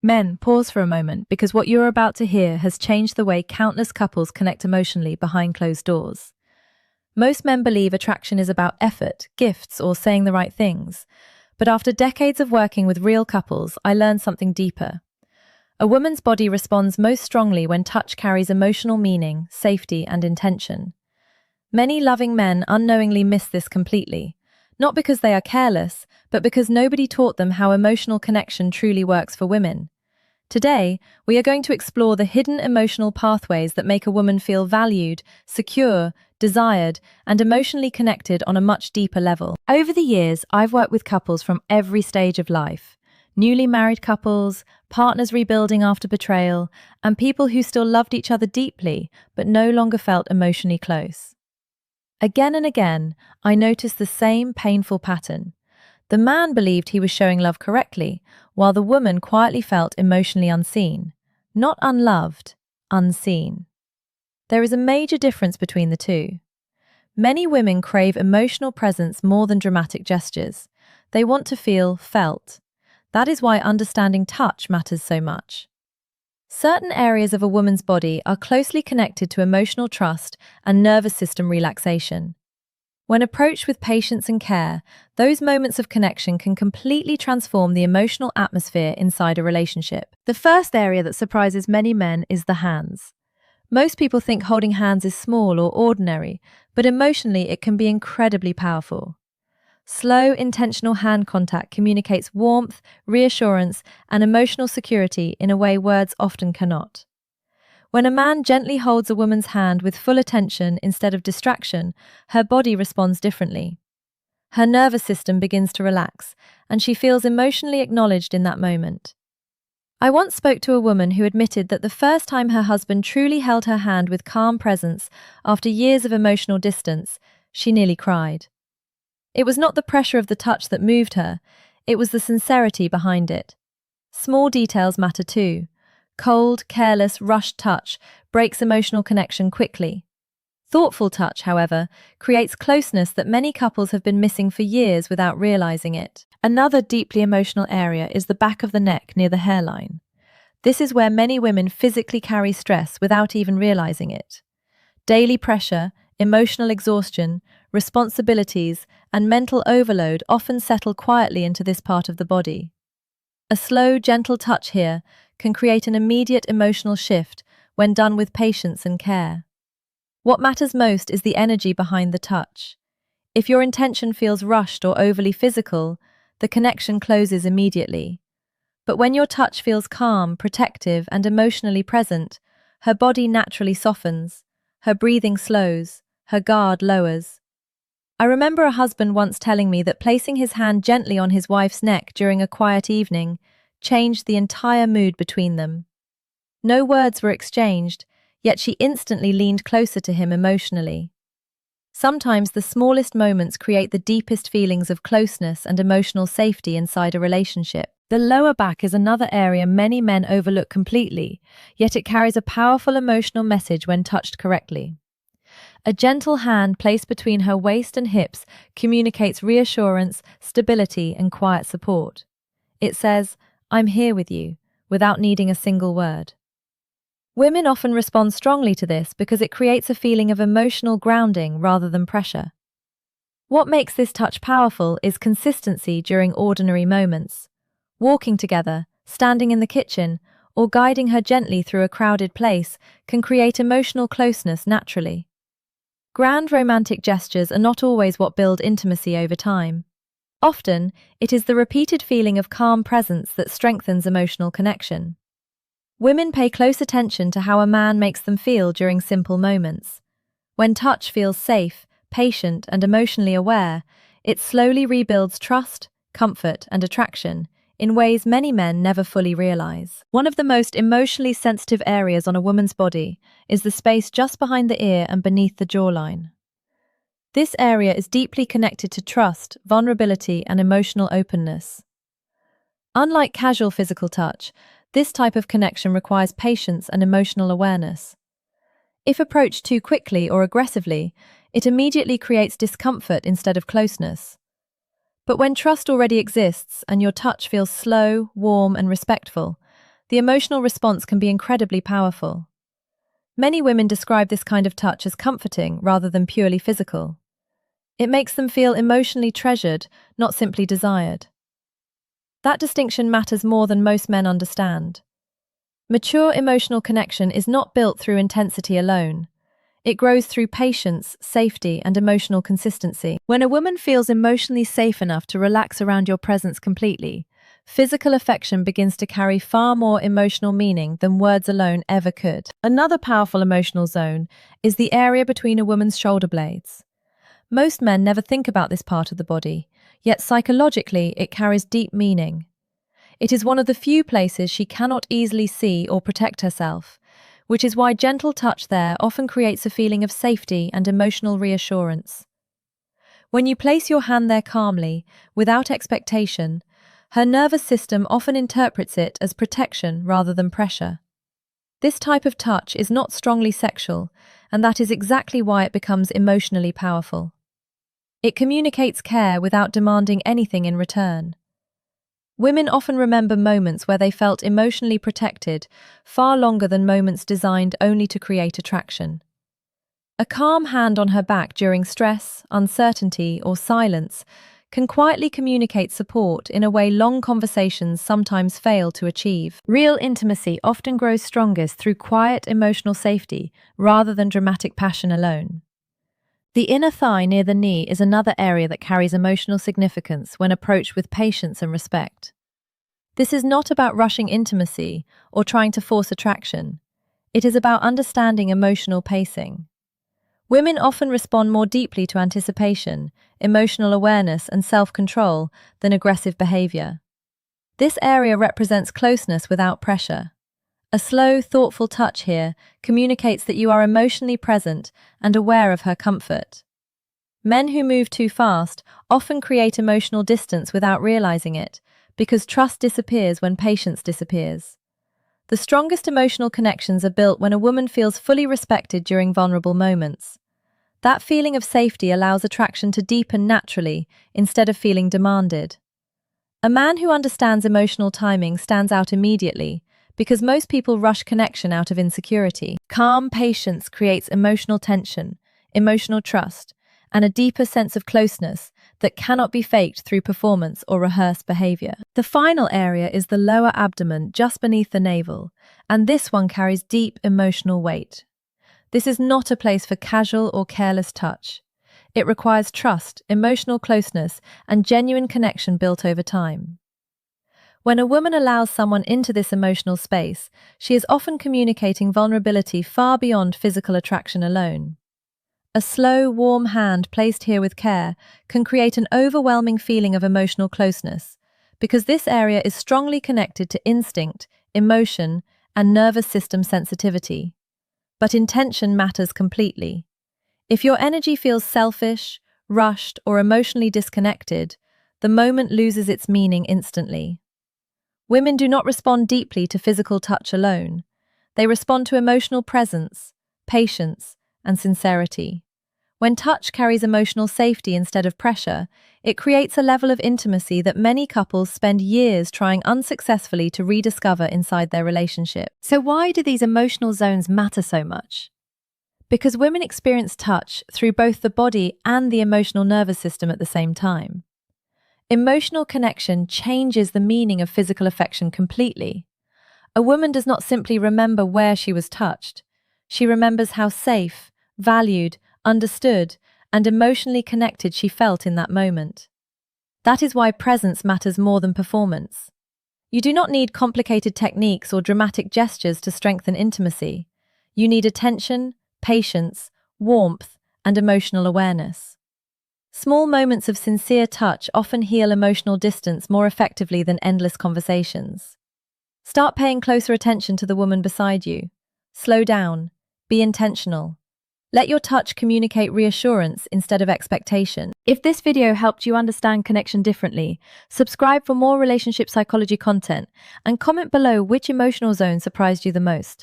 Men, pause for a moment because what you're about to hear has changed the way countless couples connect emotionally behind closed doors. Most men believe attraction is about effort, gifts, or saying the right things. But after decades of working with real couples, I learned something deeper. A woman's body responds most strongly when touch carries emotional meaning, safety, and intention. Many loving men unknowingly miss this completely, not because they are careless, but because nobody taught them how emotional connection truly works for women. Today, we are going to explore the hidden emotional pathways that make a woman feel valued, secure, desired, and emotionally connected on a much deeper level. Over the years, I've worked with couples from every stage of life. Newly married couples, partners rebuilding after betrayal, and people who still loved each other deeply but no longer felt emotionally close. Again and again, I noticed the same painful pattern. The man believed he was showing love correctly, while the woman quietly felt emotionally unseen. Not unloved, unseen. There is a major difference between the two. Many women crave emotional presence more than dramatic gestures. They want to feel felt. That is why understanding touch matters so much. Certain areas of a woman's body are closely connected to emotional trust and nervous system relaxation. When approached with patience and care, those moments of connection can completely transform the emotional atmosphere inside a relationship. The first area that surprises many men is the hands. Most people think holding hands is small or ordinary, but emotionally it can be incredibly powerful. Slow, intentional hand contact communicates warmth, reassurance, and emotional security in a way words often cannot. When a man gently holds a woman's hand with full attention instead of distraction, her body responds differently. Her nervous system begins to relax, and she feels emotionally acknowledged in that moment. I once spoke to a woman who admitted that the first time her husband truly held her hand with calm presence after years of emotional distance, she nearly cried. It was not the pressure of the touch that moved her, it was the sincerity behind it. Small details matter too. Cold, careless, rushed touch breaks emotional connection quickly. Thoughtful touch, however, creates closeness that many couples have been missing for years without realizing it. Another deeply emotional area is the back of the neck near the hairline. This is where many women physically carry stress without even realizing it. Daily pressure, emotional exhaustion, responsibilities, and mental overload often settle quietly into this part of the body. A slow, gentle touch here can create an immediate emotional shift when done with patience and care. What matters most is the energy behind the touch. If your intention feels rushed or overly physical, the connection closes immediately. But when your touch feels calm, protective, and emotionally present, her body naturally softens, her breathing slows, her guard lowers. I remember a husband once telling me that placing his hand gently on his wife's neck during a quiet evening changed the entire mood between them. No words were exchanged, yet she instantly leaned closer to him emotionally. Sometimes the smallest moments create the deepest feelings of closeness and emotional safety inside a relationship. The lower back is another area many men overlook completely, yet it carries a powerful emotional message when touched correctly. A gentle hand placed between her waist and hips communicates reassurance, stability, and quiet support. It says, "I'm here with you," without needing a single word. Women often respond strongly to this because it creates a feeling of emotional grounding rather than pressure. What makes this touch powerful is consistency during ordinary moments. Walking together, standing in the kitchen, or guiding her gently through a crowded place can create emotional closeness naturally. Grand romantic gestures are not always what build intimacy over time. Often, it is the repeated feeling of calm presence that strengthens emotional connection. Women pay close attention to how a man makes them feel during simple moments. When touch feels safe, patient, and emotionally aware, it slowly rebuilds trust, comfort, and attraction in ways many men never fully realize. One of the most emotionally sensitive areas on a woman's body is the space just behind the ear and beneath the jawline. This area is deeply connected to trust, vulnerability, and emotional openness. Unlike casual physical touch, this type of connection requires patience and emotional awareness. If approached too quickly or aggressively, it immediately creates discomfort instead of closeness. But when trust already exists and your touch feels slow, warm, and respectful, the emotional response can be incredibly powerful. Many women describe this kind of touch as comforting rather than purely physical. It makes them feel emotionally treasured, not simply desired. That distinction matters more than most men understand. Mature emotional connection is not built through intensity alone. It grows through patience, safety, and emotional consistency. When a woman feels emotionally safe enough to relax around your presence completely, physical affection begins to carry far more emotional meaning than words alone ever could. Another powerful emotional zone is the area between a woman's shoulder blades. Most men never think about this part of the body, yet psychologically it carries deep meaning. It is one of the few places she cannot easily see or protect herself, which is why gentle touch there often creates a feeling of safety and emotional reassurance. When you place your hand there calmly, without expectation, her nervous system often interprets it as protection rather than pressure. This type of touch is not strongly sexual, and that is exactly why it becomes emotionally powerful. It communicates care without demanding anything in return. Women often remember moments where they felt emotionally protected far longer than moments designed only to create attraction. A calm hand on her back during stress, uncertainty, or silence can quietly communicate support in a way long conversations sometimes fail to achieve. Real intimacy often grows strongest through quiet emotional safety rather than dramatic passion alone. The inner thigh near the knee is another area that carries emotional significance when approached with patience and respect. This is not about rushing intimacy or trying to force attraction. It is about understanding emotional pacing. Women often respond more deeply to anticipation, emotional awareness, and self-control than aggressive behavior. This area represents closeness without pressure. A slow, thoughtful touch here communicates that you are emotionally present and aware of her comfort. Men who move too fast often create emotional distance without realizing it, because trust disappears when patience disappears. The strongest emotional connections are built when a woman feels fully respected during vulnerable moments. That feeling of safety allows attraction to deepen naturally instead of feeling demanded. A man who understands emotional timing stands out immediately, because most people rush connection out of insecurity. Calm patience creates emotional tension, emotional trust, and a deeper sense of closeness that cannot be faked through performance or rehearsed behavior. The final area is the lower abdomen just beneath the navel, and this one carries deep emotional weight. This is not a place for casual or careless touch. It requires trust, emotional closeness, and genuine connection built over time. When a woman allows someone into this emotional space, she is often communicating vulnerability far beyond physical attraction alone. A slow, warm hand placed here with care can create an overwhelming feeling of emotional closeness, because this area is strongly connected to instinct, emotion, and nervous system sensitivity. But intention matters completely. If your energy feels selfish, rushed, or emotionally disconnected, the moment loses its meaning instantly. Women do not respond deeply to physical touch alone. They respond to emotional presence, patience, and sincerity. When touch carries emotional safety instead of pressure, it creates a level of intimacy that many couples spend years trying unsuccessfully to rediscover inside their relationship. So why do these emotional zones matter so much? Because women experience touch through both the body and the emotional nervous system at the same time. Emotional connection changes the meaning of physical affection completely. A woman does not simply remember where she was touched. She remembers how safe, valued, understood, and emotionally connected she felt in that moment. That is why presence matters more than performance. You do not need complicated techniques or dramatic gestures to strengthen intimacy. You need attention, patience, warmth, and emotional awareness. Small moments of sincere touch often heal emotional distance more effectively than endless conversations. Start paying closer attention to the woman beside you. Slow down. Be intentional. Let your touch communicate reassurance instead of expectation. If this video helped you understand connection differently, subscribe for more relationship psychology content and comment below which emotional zone surprised you the most.